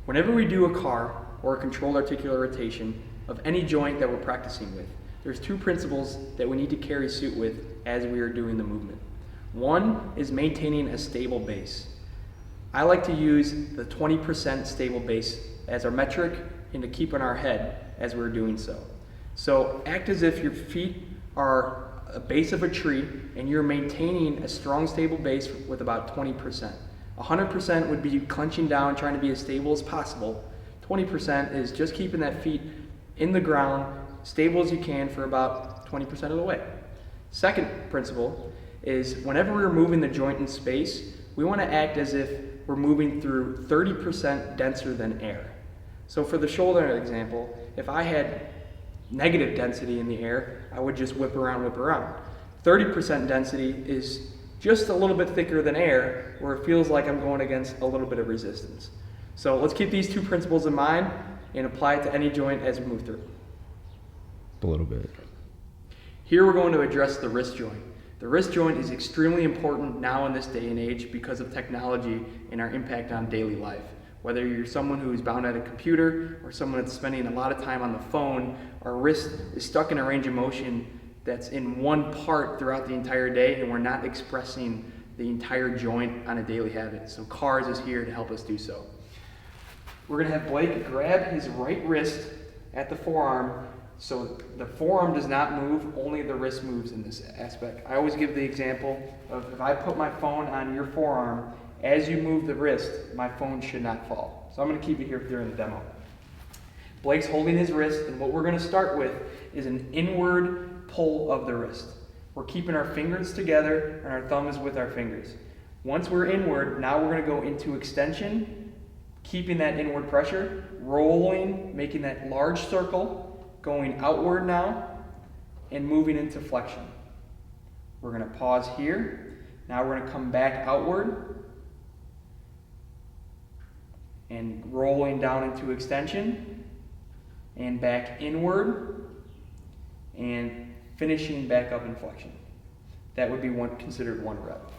Whenever we do a car or a controlled articular rotation of any joint that we're practicing with, there's two principles that we need to carry suit with as we are doing the movement. One is maintaining a stable base. I like to use the 20% stable base as our metric and to keep in our head as we're doing so. So act as if your feet are a base of a tree and you're maintaining a strong stable base with about 20%. 100% would be clenching down, trying to be as stable as possible. 20% is just keeping that feet in the ground, stable as you can for about 20% of the way. Second principle is whenever we're moving the joint in space, we want to act as if we're moving through 30% denser than air. So for the shoulder example, if I had negative density in the air, I would just whip around. 30% density is just a little bit thicker than air, where it feels like I'm going against a little bit of resistance. So let's keep these two principles in mind and apply it to any joint as we move through. A little bit. Here we're going to address the wrist joint. The wrist joint is extremely important now in this day and age because of technology and our impact on daily life. Whether you're someone who's bound at a computer or someone that's spending a lot of time on the phone, our wrist is stuck in a range of motion that's in one part throughout the entire day, and we're not expressing the entire joint on a daily habit. So CARS is here to help us do so. We're going to have Blake grab his right wrist at the forearm, so the forearm does not move, only the wrist moves in this aspect. I always give the example of if I put my phone on your forearm, as you move the wrist, my phone should not fall. So I'm going to keep it here during the demo. Blake's holding his wrist, and what we're going to start with is an inward pull of the wrist. We're keeping our fingers together, and our thumb is with our fingers. Once we're inward, now we're going to go into extension, keeping that inward pressure, rolling, making that large circle, going outward now, and moving into flexion. We're going to pause here. Now we're going to come back outward, and rolling down into extension, and back inward, and finishing back up in flexion. That would be considered one rep.